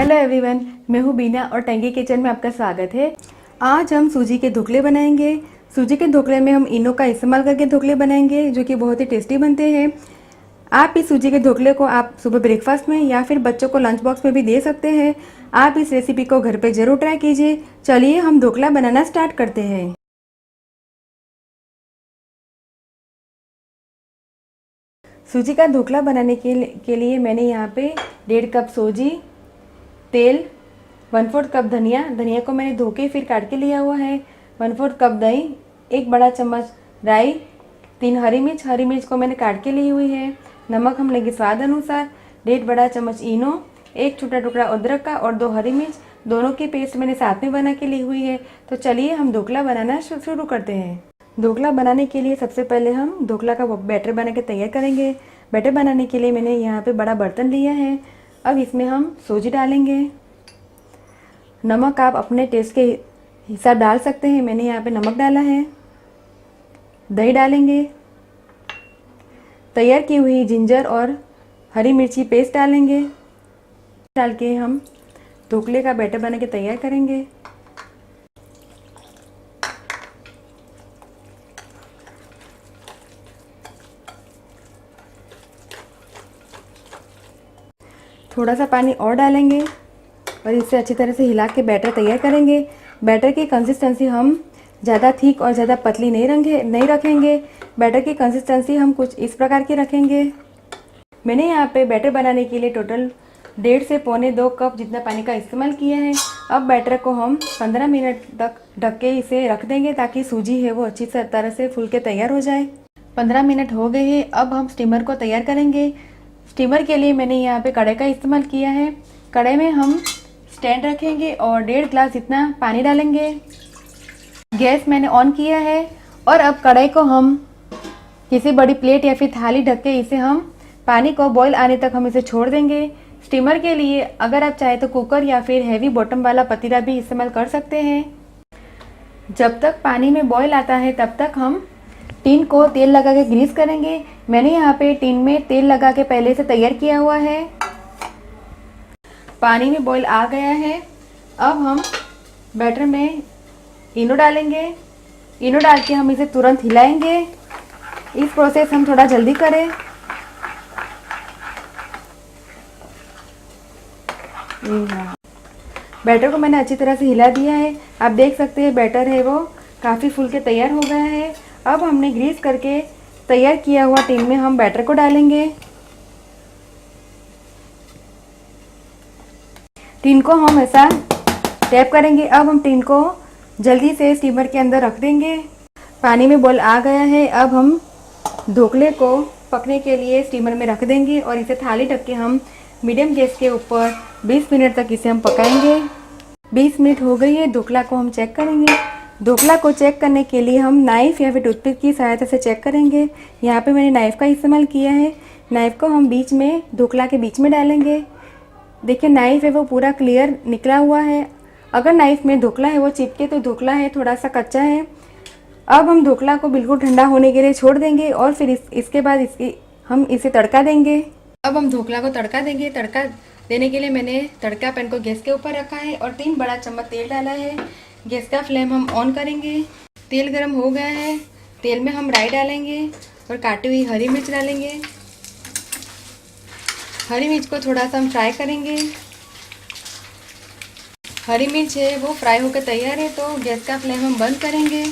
Hello everyone, मैं हूँ बीना और टैंगी किचन में आपका स्वागत है। आज हम सूजी के ढोकले बनाएंगे। सूजी के ढोकले में हम इनो का इस्तेमाल करके ढोकले बनाएंगे जो कि बहुत ही टेस्टी बनते हैं। आप इस सूजी के ढोकले को आप सुबह ब्रेकफास्ट में या फिर बच्चों को लंच बॉक्स में भी दे सकते हैं। आप इस रेसिपी को घर पे ज़रूर ट्राई कीजिए। चलिए हम ढोकला बनाना स्टार्ट करते हैं। सूजी का ढोकला बनाने के लिए मैंने यहाँ पे 1.5 कप सूजी, तेल, 1/4 कप धनिया को मैंने धो के फिर काट के लिया हुआ है, 1/4 कप दही, 1 बड़ा चम्मच राई, 3 हरी मिर्च को मैंने काट के ली हुई है, नमक हम लेंगे स्वाद अनुसार, 1.5 बड़ा चम्मच इनो, 1 छोटा टुकड़ा अदरक का और 2 हरी मिर्च, दोनों की पेस्ट मैंने साथ में बना के ली हुई है। तो चलिए हम ढोकला बनाना शुरू करते हैं। ढोकला बनाने के लिए सबसे पहले हम ढोकला का बैटर बना के तैयार करेंगे। बैटर बनाने के लिए मैंने यहाँ पे बड़ा बर्तन लिया है। अब इसमें हम सूजी डालेंगे। नमक आप अपने टेस्ट के हिसाब डाल सकते हैं, मैंने यहाँ पे नमक डाला है। दही डालेंगे, तैयार की हुई जिंजर और हरी मिर्ची पेस्ट डालेंगे। डाल के हम ढोकले का बैटर बना के तैयार करेंगे। थोड़ा सा पानी और डालेंगे और इसे अच्छी तरह से हिला के बैटर तैयार करेंगे। बैटर की कंसिस्टेंसी हम ज़्यादा थिक और ज़्यादा पतली नहीं रखेंगे। बैटर की कंसिस्टेंसी हम कुछ इस प्रकार की रखेंगे। मैंने यहाँ पे बैटर बनाने के लिए टोटल 1.5 से 1.25 कप जितना पानी का इस्तेमाल किया है। अब बैटर को हम 15 मिनट तक ढक के इसे रख देंगे ताकि सूजी है वो अच्छी तरह से फूल के तैयार हो जाए। 15 मिनट हो गए हैं। अब हम स्टीमर को तैयार करेंगे। स्टीमर के लिए मैंने यहाँ पे कढ़ाई का इस्तेमाल किया है। कढ़ाई में हम स्टैंड रखेंगे और 1.5 ग्लास इतना पानी डालेंगे। गैस मैंने ऑन किया है और अब कढ़ाई को हम किसी बड़ी प्लेट या फिर थाली ढक के इसे हम पानी को बॉईल आने तक हम इसे छोड़ देंगे। स्टीमर के लिए अगर आप चाहे तो कुकर या फिर हैवी बॉटम वाला पतीला भी इस्तेमाल कर सकते हैं। जब तक पानी में बॉईल आता है तब तक हम टिन को तेल लगा के ग्रीस करेंगे। मैंने यहाँ पे टिन में तेल लगा के पहले से तैयार किया हुआ है। पानी में बॉईल आ गया है। अब हम बैटर में इनो डालेंगे। इनो डाल के हम इसे तुरंत हिलाएंगे। इस प्रोसेस हम थोड़ा जल्दी करें। बैटर को मैंने अच्छी तरह से हिला दिया है। आप देख सकते हैं बैटर है वो काफ़ी फूल के तैयार हो गया है। अब हमने ग्रीस करके तैयार किया हुआ टिन में हम बैटर को डालेंगे। टिन को हम ऐसा टैप करेंगे। अब हम टिन को जल्दी से स्टीमर के अंदर रख देंगे। पानी में बॉईल आ गया है। अब हम ढोकले को पकने के लिए स्टीमर में रख देंगे और इसे थाली ढक के हम मीडियम गैस के ऊपर 20 मिनट तक इसे हम पकाएंगे। 20 मिनट हो गई है। ढोकला को हम चेक करेंगे। ढोकला को चेक करने के लिए हम नाइफ़ या फिर टूथपिक की सहायता से चेक करेंगे। यहाँ पे मैंने नाइफ़ का इस्तेमाल किया है। नाइफ़ को हम बीच में ढोकला के बीच में डालेंगे। देखिए नाइफ़ है वो पूरा क्लियर निकला हुआ है। अगर नाइफ़ में ढोकला है वो चिपके तो ढोकला है थोड़ा सा कच्चा है। अब हम ढोकला को बिल्कुल ठंडा होने के लिए छोड़ देंगे और फिर इसके बाद हम इसे तड़का देंगे। अब हम ढोकला को तड़का देंगे। तड़का देने के लिए मैंने तड़का पैन को गैस के ऊपर रखा है और 3 बड़ा चम्मच तेल डाला है। गैस का फ्लेम हम ऑन करेंगे। तेल गरम हो गया है। तेल में हम राई डालेंगे और काटी हुई हरी मिर्च डालेंगे। हरी मिर्च को थोड़ा सा हम फ्राई करेंगे। हरी मिर्च है वो फ्राई होकर तैयार है तो गैस का फ्लेम हम बंद करेंगे।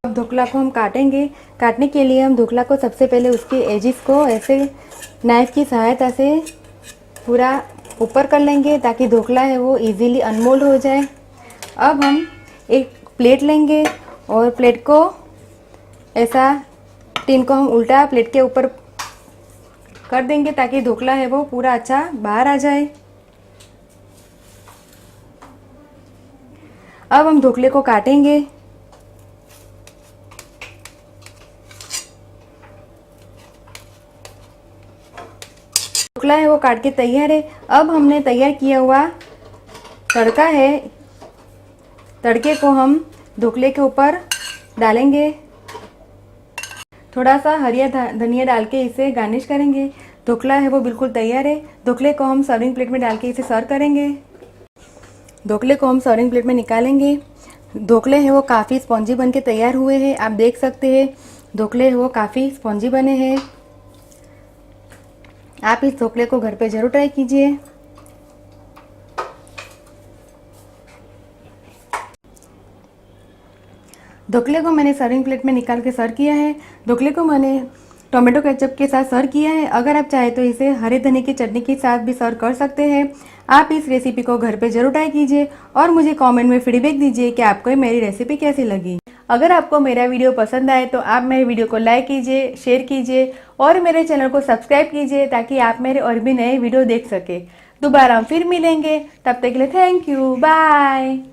अब ढोकला को हम काटेंगे। काटने के लिए हम ढोकला को सबसे पहले उसके एजिस को ऐसे नाइफ़ की सहायता से पूरा ऊपर कर लेंगे ताकि ढोकला है वो इजीली अनमोल्ड हो जाए। अब हम एक प्लेट लेंगे और प्लेट को ऐसा टिन को हम उल्टा प्लेट के ऊपर कर देंगे ताकि ढोकला है वो पूरा अच्छा बाहर आ जाए। अब हम ढोकले को काटेंगे। ढोकला है वो काट के तैयार है। अब हमने तैयार किया हुआ तड़का है, तड़के को हम ढोकले के ऊपर डालेंगे। थोड़ा सा हरिया धनिया डाल के इसे गार्निश करेंगे। ढोकला है वो बिल्कुल तैयार है। ढोकले को हम सर्विंग प्लेट में डाल के इसे सर्व करेंगे। ढोकले को हम सर्विंग प्लेट में निकालेंगे। ढोकले हैं वो काफ़ी स्पॉन्जी बन के तैयार हुए हैं। आप देख सकते हैं ढोकले हैं वो काफ़ी स्पॉन्जी बने हैं। आप इस ढोकले को घर पे ज़रूर ट्राई कीजिए। ढोकले को मैंने सर्विंग प्लेट में निकाल के सर्व किया है। ढोकले को मैंने टोमेटो केचप के साथ सर्व किया है। अगर आप चाहें तो इसे हरे धनिया की चटनी के साथ भी सर्व कर सकते हैं। आप इस रेसिपी को घर पे ज़रूर ट्राई कीजिए और मुझे कमेंट में फीडबैक दीजिए कि आपको मेरी रेसिपी कैसी लगी। अगर आपको मेरा वीडियो पसंद आए तो आप मेरे वीडियो को लाइक कीजिए, शेयर कीजिए और मेरे चैनल को सब्सक्राइब कीजिए ताकि आप मेरे और भी नए वीडियो देख सके। दोबारा हम फिर मिलेंगे, तब तक के लिए थैंक यू, बाय।